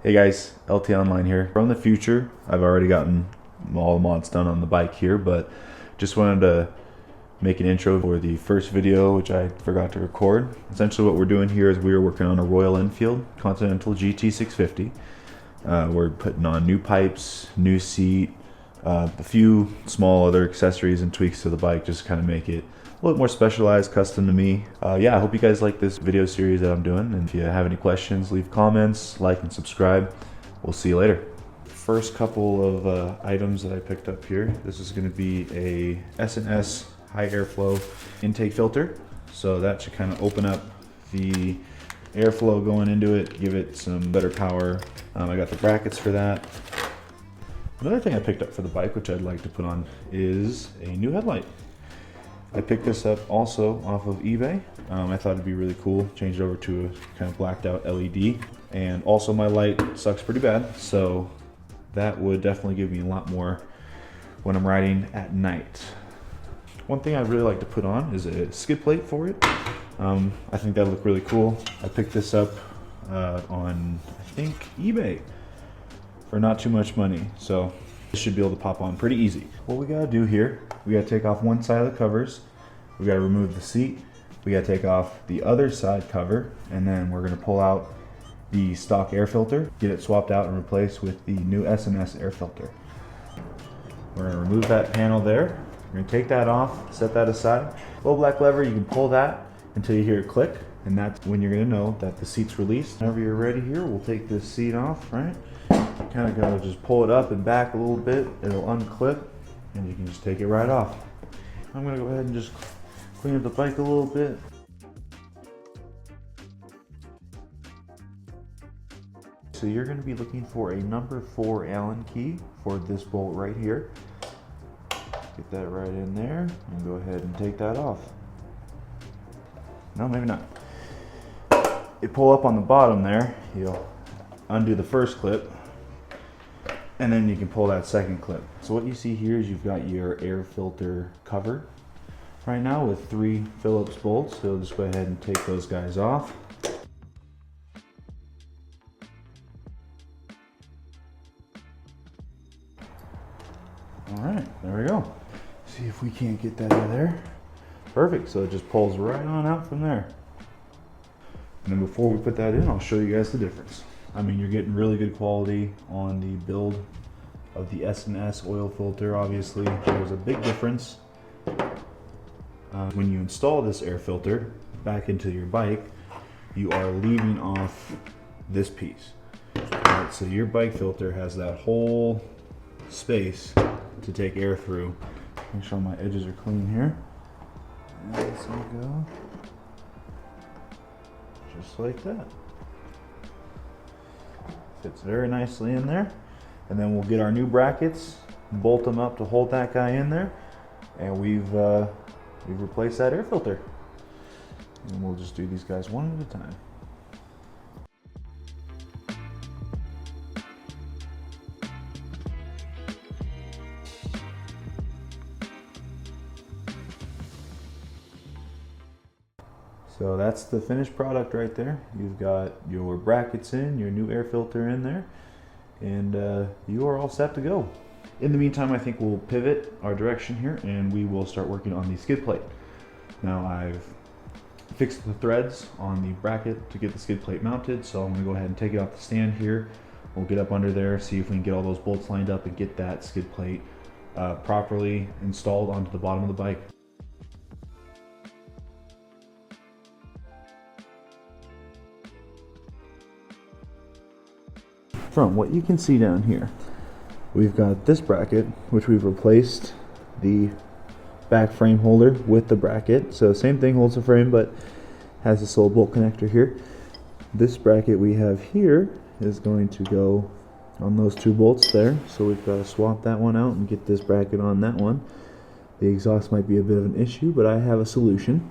Hey guys, LT Online here. From the future, I've already gotten all the mods done on the bike here, but just wanted to make an intro for the first video, which I forgot to record. Essentially what we're doing here is we are working on a Royal Enfield Continental GT650. We're putting on new pipes, new seat, a few small other accessories and tweaks to the bike just to kind of make it a little more specialized, custom to me. Yeah, I hope you guys like this video series that I'm doing, and if you have any questions, leave comments, like and subscribe. We'll see you later. First couple of items that I picked up here. This is going to be a S&S high airflow intake filter, so that should kind of open up the airflow going into it, give it some better power. I got the brackets for that. Another thing I picked up for the bike, which I'd like to put on, is a new headlight. I picked this up also off of eBay. I thought it'd be really cool. Changed it over to a kind of blacked out LED. And also my light sucks pretty bad, so that would definitely give me a lot more when I'm riding at night. One thing I'd really like to put on is a skid plate for it. I think that'd look really cool. I picked this up on, I think, eBay for not too much money. So this should be able to pop on pretty easy. What we gotta do here, we gotta take off one side of the covers, we gotta remove the seat, we gotta take off the other side cover, and then we're gonna pull out the stock air filter, get it swapped out and replaced with the new S&S air filter. We're gonna remove that panel there. We're gonna take that off, set that aside. Little black lever, you can pull that until you hear it click, and that's when you're gonna know that the seat's released. Whenever you're ready here, we'll take this seat off, right? Kind of gotta just pull it up and back a little bit. It'll unclip and you can just take it right off. I'm gonna go ahead and just clean up the bike a little bit. So you're gonna be looking for a number 4 Allen key for this bolt right here. Get that right in there and go ahead and take that off. No, maybe not. You pull up on the bottom there, you'll undo the first clip, and then you can pull that second clip. So what you see here is you've got your air filter cover right now with 3 Phillips bolts. So just go ahead and take those guys off. All right, there we go. See if we can't get that out of there. Perfect, so it just pulls right on out from there. And then before we put that in, I'll show you guys the difference. I mean, you're getting really good quality on the build of the S&S oil filter. Obviously, there's a big difference when you install this air filter back into your bike. You are leaving off this piece. Right, so your bike filter has that whole space to take air through. Make sure my edges are clean here. And there we go. Just like that. Fits very nicely in there. And then we'll get our new brackets, bolt them up to hold that guy in there, and we've replaced that air filter. And we'll just do these guys one at a time. So that's the finished product right there. You've got your brackets in, your new air filter in there, and you are all set to go. In the meantime, I think we'll pivot our direction here and we will start working on the skid plate. Now I've fixed the threads on the bracket to get the skid plate mounted, so I'm gonna go ahead and take it off the stand here. We'll get up under there, see if we can get all those bolts lined up and get that skid plate properly installed onto the bottom of the bike. From what you can see down here, we've got this bracket, which we've replaced the back frame holder with the bracket. So same thing, holds the frame, but has this little bolt connector here. This bracket we have here is going to go on those 2 bolts there. So we've got to swap that one out and get this bracket on that one. The exhaust might be a bit of an issue, but I have a solution.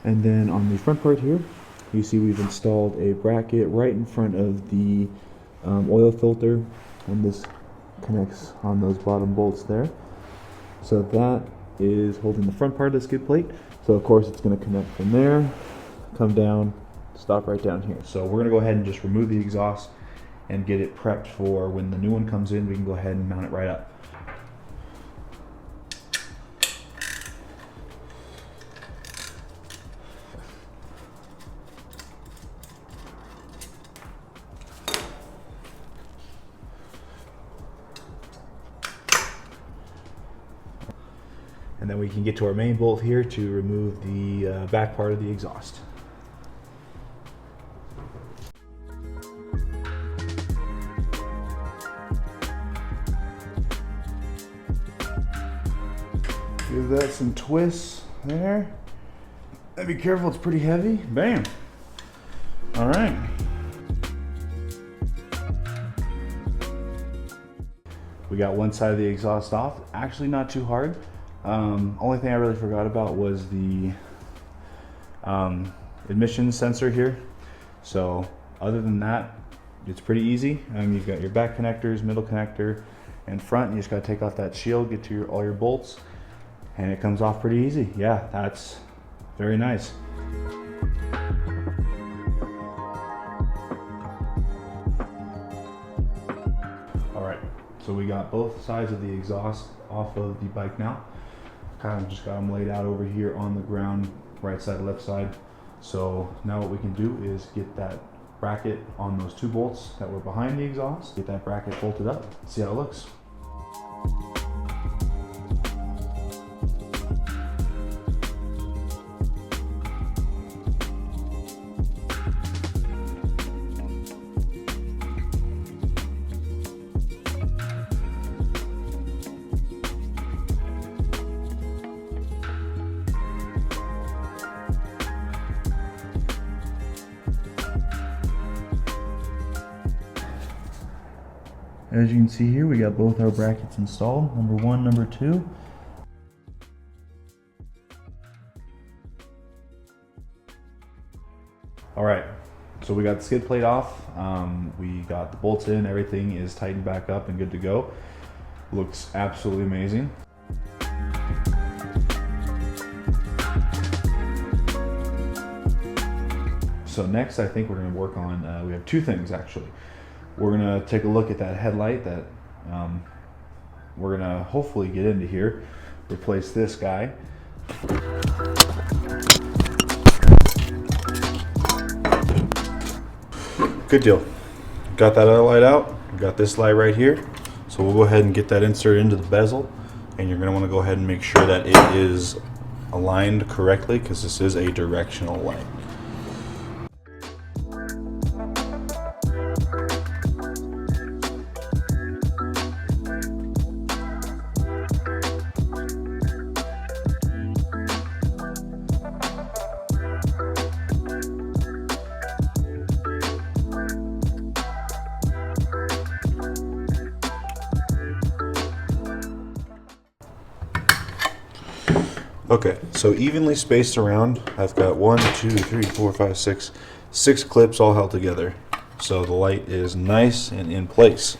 And then on the front part here, you see we've installed a bracket right in front of the oil filter, and this connects on those bottom bolts there. So that is holding the front part of the skid plate. So of course it's going to connect from there, come down, stop right down here. So we're going to go ahead and just remove the exhaust and get it prepped for when the new one comes in, we can go ahead and mount it right up. And then we can get to our main bolt here to remove the back part of the exhaust. Give that some twists there. And be careful, it's pretty heavy. Bam. All right. We got one side of the exhaust off. Actually not too hard. Only thing I really forgot about was the emissions sensor here. So other than that, it's pretty easy. You've got your back connectors, middle connector, and front. You just got to take off that shield, get to all your bolts, and it comes off pretty easy. Yeah, that's very nice. All right, so we got both sides of the exhaust off of the bike now. Kind of just got them laid out over here on the ground, right side, left side. So now what we can do is get that bracket on those two bolts that were behind the exhaust, get that bracket bolted up, see how it looks. As you can see here, we got both our brackets installed, number 1, number 2. All right, so we got the skid plate off, we got the bolts in, everything is tightened back up and good to go. Looks absolutely amazing. So next I think we're gonna work on, we have two things actually. We're gonna take a look at that headlight that we're gonna hopefully get into here, replace this guy. Good deal. Got that other light out, got this light right here. So we'll go ahead and get that inserted into the bezel, and you're gonna wanna go ahead and make sure that it is aligned correctly because this is a directional light. Okay, so evenly spaced around, I've got 1, 2, 3, 4, 5, 6, 6 clips all held together. So the light is nice and in place.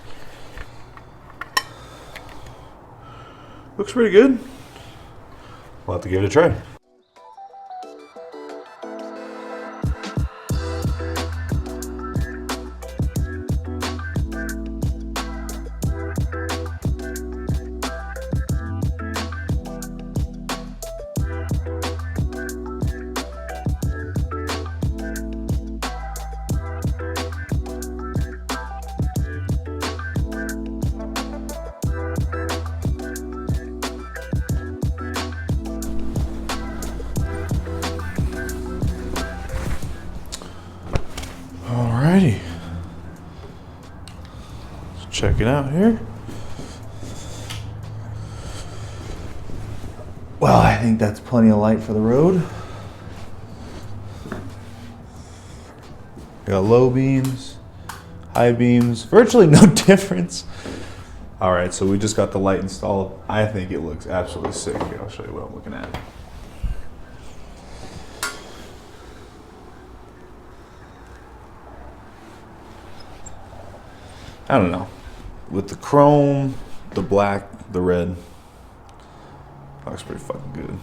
Looks pretty good. We'll have to give it a try. Alrighty, let's check it out here. Well, I think that's plenty of light for the road. Got low beams, high beams, virtually no difference. Alright, so we just got the light installed. I think it looks absolutely sick. Here, I'll show you what I'm looking at. I don't know, with the chrome, the black, the red, looks pretty fucking good.